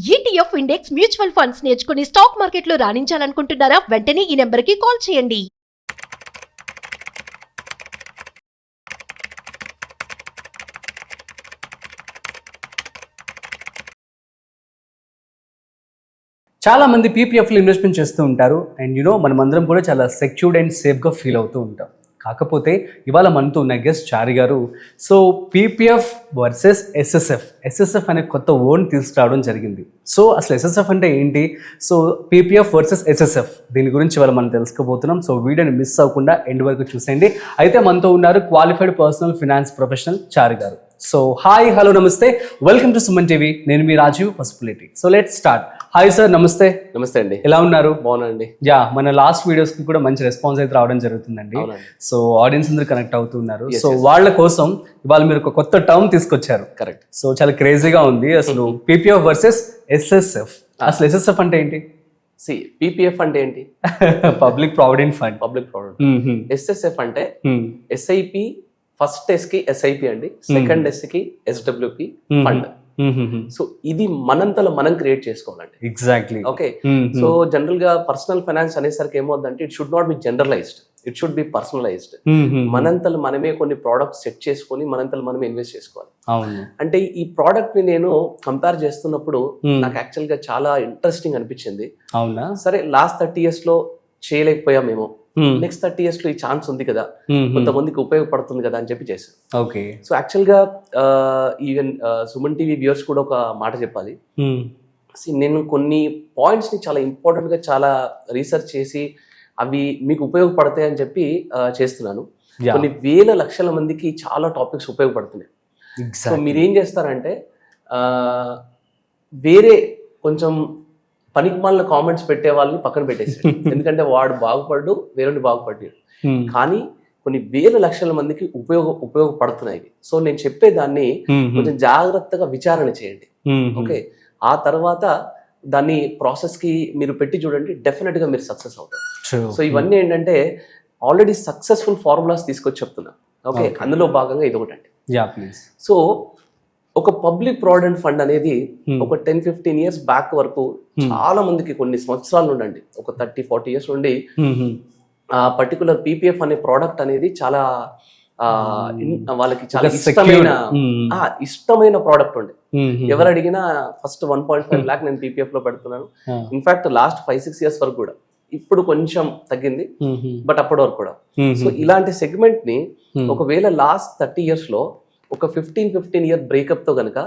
ETF index mutual funds నేర్చుకుని stock మార్కెట్లో రాణించాలనుకుంటున్నారా? వెంటనే ఈ నెంబర్కి కాల్ చేయండి. చాలా మంది పీపీఎఫ్లో ఇన్వెస్ట్మెంట్ చేస్తూ ఉంటారు. అండ్ మనమందరం కూడా చాలా సెక్యూర్డ్ అండ్ సేఫ్గా ఫీల్ అవుతూ ఉంటాం. కాకపోతే ఇవాళ మనతో ఉన్న గెస్ట్ చారి గారు. సో పీపీఎఫ్ వర్సెస్ ఎస్ఎస్ఎఫ్ అనే కొత్త వర్డ్ తీసుకురావడం జరిగింది. సో అసలు ఎస్ఎస్ఎఫ్ అంటే ఏంటి, సో పీపీఎఫ్ వర్సెస్ ఎస్ఎస్ఎఫ్ దీని గురించి ఇవాళ మనం తెలుసుకోబోతున్నాం. సో వీడియోని మిస్ అవ్వకుండా ఎండ్ వరకు చూసేయండి. అయితే మనతో ఉన్నారు qualified personal finance professional Chari గారు. సో హాయ్, హలో, నమస్తే, వెల్కమ్ టు సుమన్ టీవీ. నేను మీ Rajeev Pasupuleti. So let's start. Hi sir, నమస్తే. నమస్తే అండి, ఎలా ఉన్నారు? బాగున్నాండి. యా, మన లాస్ట్ వీడియోస్ కి కూడా మంచి రెస్పాన్స్ అయితే రావడం జరుగుతుందండి. సో ఆడియన్స్ అందరూ కనెక్ట్ అవుతున్నారు. సో వాళ్ళ కోసం ఇవాళ మీరు ఒక కొత్త టర్మ్ తీసుకొచ్చారు. కరెక్ట్. సో చాలా క్రేజీగా ఉంది అసలు. PPF versus SSF. అసలు ఎస్ఎస్ఎఫ్ అంటే ఏంటి? పీపీఎఫ్ అంటే ఏంటి? Public provident fund. Public provident. SSF అంటే ఎస్ఐపి. ఫస్ట్ ఎస్ కి ఎస్ఐపి అండి, సెకండ్ ఎస్ కి ఎస్డబ్ల్యూపి ఫండ్. సో ఇది మనంతలో మనం క్రియేట్ చేసుకోవాలండి. ఎగ్జాక్ట్లీ. ఓకే. సో జనరల్ గా పర్సనల్ ఫైనాన్స్ అనేసరికి ఏమవుతుందంటే it should not be generalized, it should be personalized. మనంతలో మనమే కొన్ని ప్రోడక్ట్స్ సెట్ చేసుకొని మనంతలో మనమే ఇన్వెస్ట్ చేసుకోవాలి. అంటే ఈ ప్రోడక్ట్ ని నేను కంపేర్ చేస్తున్నప్పుడు నాకు యాక్చువల్ గా చాలా ఇంట్రెస్టింగ్ అనిపించింది. అవునా? సరే, లాస్ట్ 30 years లో చేయలేకపోయామేమో, నెక్స్ట్ 30 years లో ఈ ఛాన్స్ ఉంది కదా, కొంతమందికి ఉపయోగపడుతుంది కదా అని చెప్పి చేశాను. ఓకే. సో యాక్చువల్ గా ఈవెన్ సుమన్ టీవీ వ్యూవర్స్ కూడా ఒక మాట చెప్పాలి. నేను కొన్ని పాయింట్స్ ని చాలా ఇంపార్టెంట్ గా చాలా రీసెర్చ్ చేసి అవి మీకు ఉపయోగపడతాయి అని చెప్పి చేస్తున్నాను. కొన్ని వేల లక్షల మందికి చాలా టాపిక్స్ ఉపయోగపడుతున్నాయి. సో మీరేం చేస్తారంటే వేరే కొంచెం పనికిమాలిన కామెంట్స్ పెట్టే వాళ్ళని పక్కన పెట్టేసాడు. ఎందుకంటే వాడు బాగుపడ్డు, వేరే బాగుపడ్డాడు. కానీ కొన్ని వేల లక్షల మందికి ఉపయోగపడుతున్నాయి. సో నేను చెప్పేదాన్ని కొంచెం జాగ్రత్తగా విచారణ చేయండి. ఓకే. ఆ తర్వాత దాన్ని ప్రాసెస్ కి మీరు పెట్టి చూడండి, డెఫినెట్ గా మీరు సక్సెస్ అవుతారు. సో ఇవన్నీ ఏంటంటే ఆల్రెడీ సక్సెస్ఫుల్ ఫార్ములాస్ తీసుకొచ్చి చెప్తున్నా. ఓకే. అందులో భాగంగా ఇది ఒకటండి. సో ఒక పబ్లిక్ ప్రావిడెంట్ ఫండ్ అనేది ఒక 10-15 years బ్యాక్ వరకు చాలా మందికి, కొన్ని సంవత్సరాల నుండి, ఒక 30-40 years నుండి ఆ పర్టికులర్ పీపీఎఫ్ అనే ప్రోడక్ట్ అనేది చాలా వాళ్ళకి చాలా ఇష్టమైన ప్రోడక్ట్ ఉండే. ఎవరు అడిగినా ఫస్ట్ 1.5 lakh నేను పీపీఎఫ్ లో పెడుతున్నాను. ఇన్ఫాక్ట్ లాస్ట్ 5-6 years వరకు కూడా, ఇప్పుడు కొంచెం తగ్గింది, బట్ అప్పటి వరకు కూడా. సో ఇలాంటి సెగ్మెంట్ ని ఒకవేళ లాస్ట్ 30 years లో ఒక 15 year బ్రేకప్ తో గనక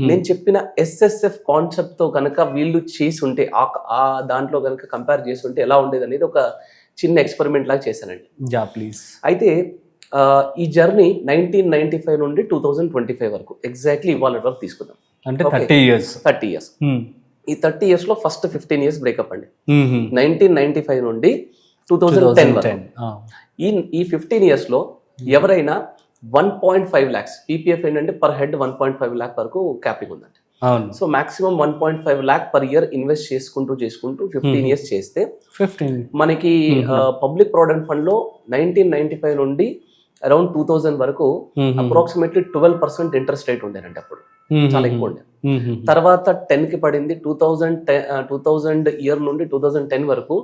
నేను చెప్పిన ఎస్ఎస్ఎఫ్ కాన్సెప్ట్ తో గనక వీళ్ళు చేసి ఉంటే, ఆ దాంట్లో గనక కంపేర్ చేసి ఉంటే ఎలా ఉండేది అనేది ఒక చిన్న ఎక్స్పెరిమెంట్ లాగా చేశానండి. అయితే ఈ జర్నీ 1995 నుండి 2025 వరకు ఎగ్జాక్ట్లీ ఇవాళ వరకు తీసుకుందాం. అంటే 30 years. ఈ 30 years లో ఫస్ట్ 15 years బ్రేకప్ అండి. 1995 నుండి 2010 వరకు. ఈ 15 years లో ఎవరైనా 1.5 lakhs పీపీఎఫ్ ఏంటంటే పర్ హెడ్ 1.5 lakh వరకు క్యాపింగ్ ఉందండి. So maximum 1.5 lakh per year invest చేసుకుంటూ 15 years చేస్తే మనకి పబ్లిక్ ప్రావిడెంట్ ఫండ్ లో 1995 నుండి అరౌండ్ 2000 వరకు అప్రాక్సిమేట్లీ 12% ఇంట్రెస్ట్ రేట్ ఉండేనండి. అప్పుడు చాలా ఎక్కువ ఉండే. తర్వాత 10 కి పడింది. 2000 ఇయర్ నుండి 2010 వరకు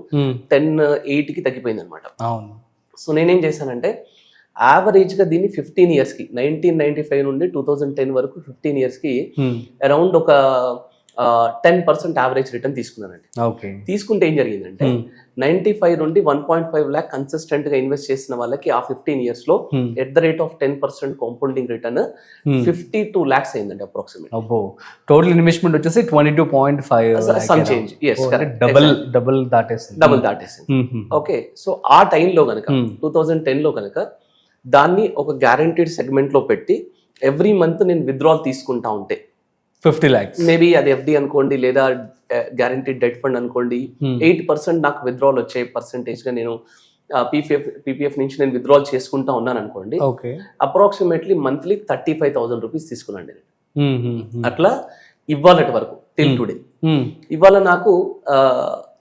10.8 కి తగ్గిపోయింది అనమాట. సో నేనేం చేశానంటే యావరేజ్ గా దీన్ని 15 years కి 1995 నుండి 2010 వరకు 15 years కి అరౌండ్ ఒక 10% యావరేజ్ రిటర్న్ తీసుకున్నానండి. తీసుకుంటే ఏం జరిగిందంటే 95 నుండి 1.5 lakh కన్సిస్టెంట్ గా ఇన్వెస్ట్ చేసిన వాళ్ళకి ఆ 15 years లో at the rate of 10% compounding return 52 lakhs అయిందండి అప్రాక్సిమేట్. టోటల్ ఇన్వెస్ట్మెంట్ వచ్చేసి 22.5 some change. yes, correct. Double దాటేసింది. ఓకే. సో ఆ టైంలో గనక 2010 లో గనక దాన్ని ఒక గ్యారంటీడ్ సెగ్మెంట్ లో పెట్టి ఎవ్రీ మంత్ నేను విత్డ్రాల్ తీసుకుంటా ఉంటే 50 lakhs, మేబీ అది ఎఫ్డి అనుకోండి లేదా గ్యారంటీడ్ డెట్ ఫండ్ అనుకోండి, 8% నాకు విత్డ్రాల్ వచ్చే పర్సెంటేజ్ గా నేను పీపీఎఫ్ నుంచి నేను విత్డ్రాల్ చేసుకుంటా ఉన్నాను అనుకోండి. అప్రాక్సిమేట్లీ మంత్లీ 35,000 రూపీస్ తీసుకున్నాండి. అట్లా ఇవాళ వరకు టిల్ టుడే. ఇవాళ నాకు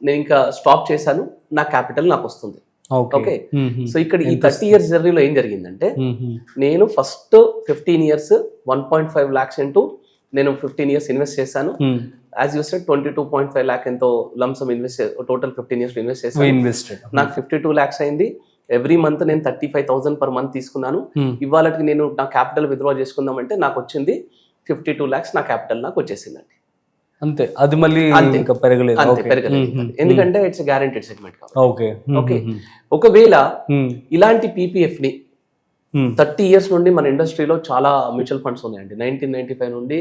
నేను ఇంకా స్టాప్ చేశాను, నా క్యాపిటల్ నాకు వస్తుంది. ఓకే. సో ఇక్కడ ఈ 30 years జర్నీలో ఏం జరిగిందంటే నేను ఫస్ట్ 15 years 1.5 lakhs ఇంటూ నేను 15 years ఇన్వెస్ట్ చేశాను. యాజ్ యూ సెడ్ 22.5 lakh ఎంతో lump sum invest total 15 years invest చేశాను. ఇన్వెస్టెడ్. నాకు 52 lakhs అయింది. ఎవ్రీ మంత్ నేను 35,000 per month తీసుకున్నాను. ఇవాళకి నేను నా క్యాపిటల్ విత్డ్రా చేసుకుందామంటే నాకు వచ్చింది 52 lakhs నా క్యాపిటల్ నాకు వచ్చేసిందండి. అంతే, అది మళ్ళీ ఇంకా పెరగలేదు. అంతే, పెరగలేదు. ఎందుకంటే ఇట్స్ గ్యారెంటెడ్ సెగ్మెంట్ కాబట్టి. ఓకే ఓకే, ఒకవేళ ఇలాంటి పీపీఎఫ్ ని 30 years నుండి మన ఇండస్ట్రీలో చాలా మ్యూచువల్ ఫండ్స్ ఉన్నాయండి. 1995 నుండి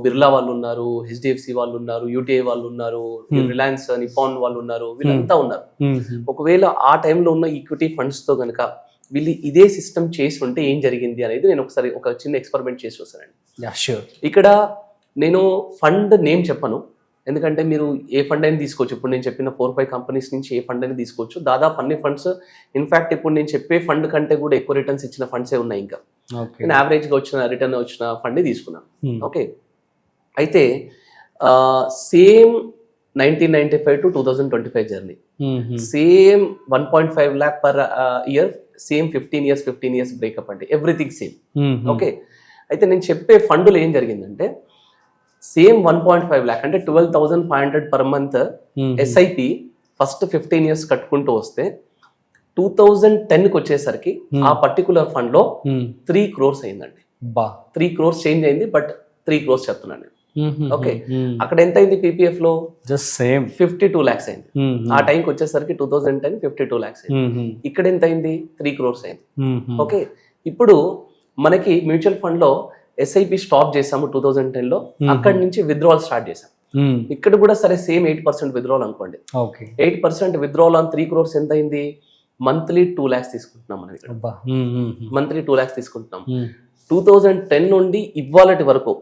బిర్లా వాళ్ళు ఉన్నారు, హెచ్డిఎఫ్సి వాళ్ళు ఉన్నారు, యూటీఐ వాళ్ళు ఉన్నారు, రిలయన్స్ నిపాన్ వాళ్ళు ఉన్నారు, వీళ్ళంతా ఉన్నారు. ఒకవేళ ఆ టైంలో ఉన్న ఈక్విటీ ఫండ్స్ తో కనుక వీళ్ళు ఇదే సిస్టమ్ చేసి ఉంటే ఏం జరిగింది అనేది నేను ఒకసారి ఒక చిన్న ఎక్స్పెరిమెంట్ చేసి చూసానండి. ఇక్కడ నేను ఫండ్ నేమ్ చెప్పను, ఎందుకంటే మీరు ఏ ఫండ్ అయినా తీసుకోవచ్చు. ఇప్పుడు నేను చెప్పిన 4-5 కంపెనీస్ నుంచి ఏ ఫండ్ అయినా తీసుకోవచ్చు. దాదాపు అన్ని ఫండ్స్, ఇన్ఫాక్ట్ ఇప్పుడు నేను చెప్పే ఫండ్ కంటే కూడా ఎక్కువ రిటర్న్స్ ఇచ్చిన ఫండ్సే ఉన్నాయి. ఇంకా నేను యావరేజ్గా వచ్చిన రిటర్న్ వచ్చిన ఫండ్ తీసుకున్నాను. ఓకే, అయితే same 1995 to 2025 journey, same 1.5 lakh per year, same 15 years breakup అండి, ఎవ్రీథింగ్ సేమ్. ఓకే, అయితే నేను చెప్పే ఫండ్లో ఏం జరిగిందంటే సేమ్ 1.5 lakh అంటే 12,500 per month SIP first 15 years కట్టుకుంటూ వస్తే 2010కి వచ్చేసరికి ఆ పర్టికులర్ ఫండ్ లో 3 crores అయిందండి. 3 crores చేంజ్ అయింది, బట్ 3 crores చెప్తున్నాను. ఓకే, అక్కడ ఎంత అయింది పీపీఎఫ్ లో? జస్ట్ సేమ్ 52 lakhs అయింది. ఆ టైంకి వచ్చేసరికి 2010 52 lakhs అయింది. ఇక్కడ ఎంత అయింది? 3 crores అయింది. ఓకే, ఇప్పుడు మనకి మ్యూచువల్ ఫండ్ లో ఎస్ఐపి స్టాప్ చేసాము 2010 లో, అక్కడి నుంచి విత్డ్రావల్ స్టార్ట్ చేసాం. ఇక్కడ కూడా సరే సేమ్ 8% విత్డ్రావల్ అనుకోండి. 8% విత్డ్రావల్ ఆన్ 3 crores ఎంత అయింది? మంత్లీ 2 lakhs తీసుకుంటున్నాం మనం ఇక్కడ. మంత్లీ 2 lakhs తీసుకుంటున్నాం. 2010 నుండి ఇవాళటి వరకు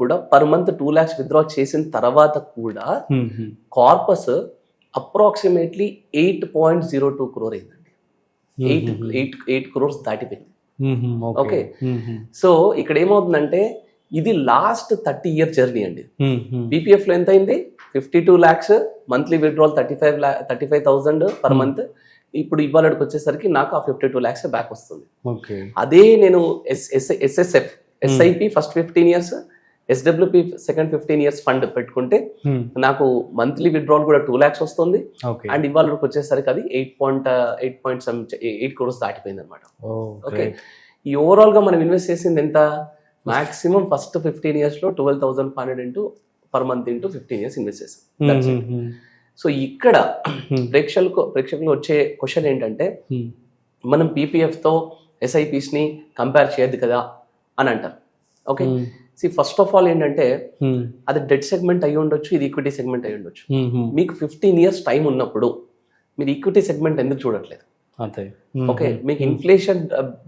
కూడా పర్ మంత్ 2 lakhs విత్డ్రా చేసిన తర్వాత కూడా కార్పస్ అప్రాక్సిమేట్లీ 8.02 crore అయిందండి. 8 crores దాటిపోయింది. ఓకే, సో ఇక్కడ ఏమవుతుందంటే ఇది లాస్ట్ 30 year జర్నీ అండి. పీపీఎఫ్ లో ఎంత అయింది? 52 lakhs, monthly withdrawal 35,000 per month. ఇప్పుడు ఇవాళకి వచ్చేసరికి నాకు ఆ 52 lakhs బ్యాక్ వస్తుంది. అదే నేను SSF SIP first 15 years, SWP second 15 years fund పెట్టుకుంటే నాకు మంత్లీ విత్డ్రావల్ కూడా 2 lakhs వస్తుంది. అండ్ ఇవాళకి వచ్చేసరికి అది 8 crores దాటిపోయింది అనమాట. ఓకే, ఈ ఓవరాల్ గా మనం ఇన్వెస్ట్ చేసింది ఎంత? మాక్సిమం ఫస్ట్ 15 years లో 12,500 per month into 15 years invest చేసాం. సో ఇక్కడ ప్రేక్షకులు వచ్చే క్వశ్చన్ ఏంటంటే మనం పీపీఎఫ్ తో ఎస్ఐపిస్ ని కంపేర్ చేయద్దు కదా అని అంటారు. ఓకే, ఫస్ట్ ఆఫ్ ఆల్ ఏంటంటే అది డెట్ సెగ్మెంట్ అయి ఉండొచ్చు, ఇది ఈక్విటీ సెగ్మెంట్ అయి ఉండొచ్చు. మీకు 15 years టైం ఉన్నప్పుడు మీరు ఈక్విటీ సెగ్మెంట్ ఎందుకు చూడట్లేదు? ఓకే, మీకు ఇన్ఫ్లేషన్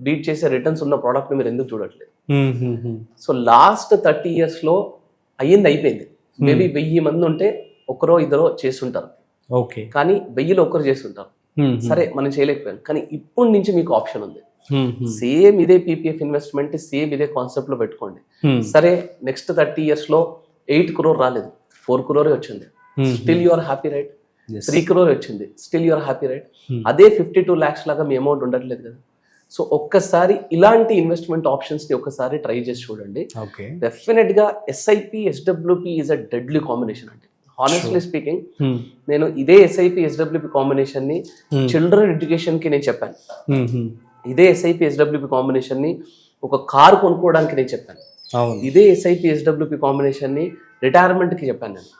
బీట్ చేసే రిటర్న్స్ ఉన్న ప్రోడక్ట్ మీరు ఎందుకు చూడట్లేదు? సో లాస్ట్ 30 years లో అయిపోయింది. మేబీ 1000 మంది ఉంటే ఒకరో ఇద్దరో చేస్తుంటారు, కానీ 1000లో ఒకరు చేస్తుంటారు. సరే, మనం చేయలేకపోయాం, కానీ ఇప్పుడు నుంచి మీకు ఆప్షన్ ఉంది. సేమ్ ఇదే పీపీఎఫ్ ఇన్వెస్ట్మెంట్, సేమ్ ఇదే కాన్సెప్ట్ లో పెట్టుకోండి. సరే, నెక్స్ట్ 30 years లో 8 crore రాలేదు, 4 crore వచ్చింది, still you are happy, right? 3 crore వచ్చింది, still you are happy, right? అదే 52 lakhs లాగా మీ అమౌంట్ ఉండట్లేదు కదా. సో ఒక్కసారి ఇలాంటి ఇన్వెస్ట్మెంట్ ఆప్షన్స్ ని ఒక్కసారి ట్రై చేసి చూడండి. డెఫినెట్ గా SIP SWP is a deadly combination అండి. హానెస్ట్లీ స్పీకింగ్, నేను ఇదే ఎస్ఐపి ఎస్డబ్ల్యూపి కాంబినేషన్ ని చిల్డ్రన్ ఎడ్యుకేషన్ కి నేను చెప్పాను. ఇదే ఎస్ఐపి ఎస్డబ్ల్యూపి కాంబినేషన్ ని ఒక కారు కొనుక్కోవడానికి నేను చెప్పాను. ఇదే ఎస్ఐపి ఎస్డబ్ల్యూపి కాంబినేషన్ ని రిటైర్మెంట్ కి చెప్పాను నేను.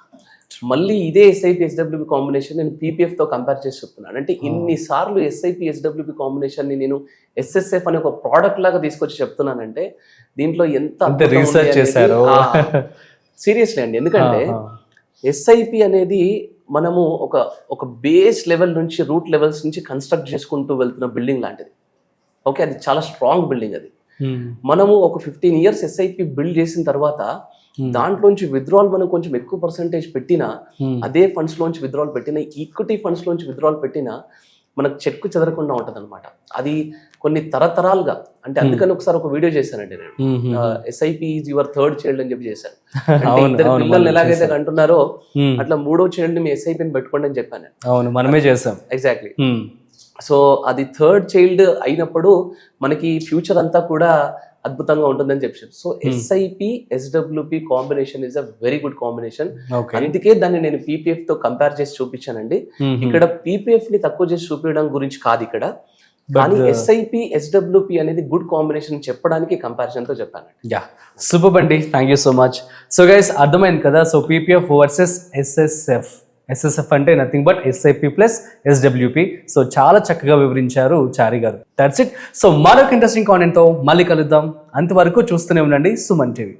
మళ్ళీ ఇదే ఎస్ఐపి ఎస్డబ్ల్యూపి కాంబినేషన్ నేను పీపీఎఫ్ తో కంపేర్ చేసి చెప్తున్నాను. అంటే ఇన్నిసార్లు ఎస్ఐపి ఎస్డబ్ల్యూపి కాంబినేషన్ ని నేను ఎస్ఎస్ఎఫ్ అనే ఒక ప్రోడక్ట్ లాగా తీసుకొచ్చి చెప్తున్నానంటే దీంట్లో ఎంత రీసెర్చ్ చేశారు సీరియస్లీ అండి. ఎందుకంటే ఎస్ఐపి అనేది మనము ఒక బేస్ లెవెల్ నుంచి రూట్ లెవెల్స్ నుంచి కన్స్ట్రక్ట్ చేసుకుంటూ వెళ్తున్న బిల్డింగ్ లాంటిది. ఓకే, అది చాలా స్ట్రాంగ్ బిల్డింగ్. అది మనము ఒక 15 years ఎస్ఐపి బిల్డ్ చేసిన తర్వాత దాంట్లోంచి విత్డ్రావల్ మనం కొంచెం ఎక్కువ పర్సెంటేజ్ పెట్టినా, అదే ఫండ్స్ లోంచి విత్డ్రావల్ పెట్టినా, ఈక్విటీ ఫండ్స్ లోంచి విత్డ్రావల్ పెట్టినా మనకు చెక్కు చెదరకుండా ఉంటది అనమాట. అది కొన్ని తరతరాలుగా, అంటే అందుకని ఒకసారి ఒక వీడియో చేశానండి నేను, SIP is your third child అని చెప్పి చేశాను. ఇద్దరు పిల్లల్ని ఎలాగైతే అంటున్నారో అట్లా 3వ చైల్డ్ మీ ఎస్ఐపిని పెట్టుకోండి అని చెప్పాను. అవును, మనమే చేసాం. ఎగ్జాక్ట్లీ. సో అది థర్డ్ చైల్డ్ అయినప్పుడు మనకి ఫ్యూచర్ అంతా కూడా అద్భుతంగా ఉంటుందని చెప్పారు. So SIP SWP combination is a very good combination. Okay. అందుకే దాన్ని నేను పీపీఎఫ్ తో కంపేర్ చేసి చూపించానండి. ఇక్కడ పీపీఎఫ్ ని తక్కువ చేసి చూపించడం గురించి కాదు ఇక్కడ, కానీ ఎస్ఐపి ఎస్డబ్ల్యూపి అనేది గుడ్ కాంబినేషన్ చెప్పడానికి కంపారిజన్ తో చెప్పాను. యా, సూపర్ అండి, thank you so much. So guys అర్థమైంది కదా, సో పీపీఎఫ్ వర్సెస్ ఎస్ఎస్ఎఫ్ అంటే nothing but SIP plus SWP. So చాలా చక్కగా వివరించారు చారి గారు. That's it. సో మరొక ఇంట్రెస్టింగ్ కాంటెంట్ తో మళ్ళీ కలుద్దాం. అంతవరకు చూస్తూనే ఉండండి సుమన్ టీవీ.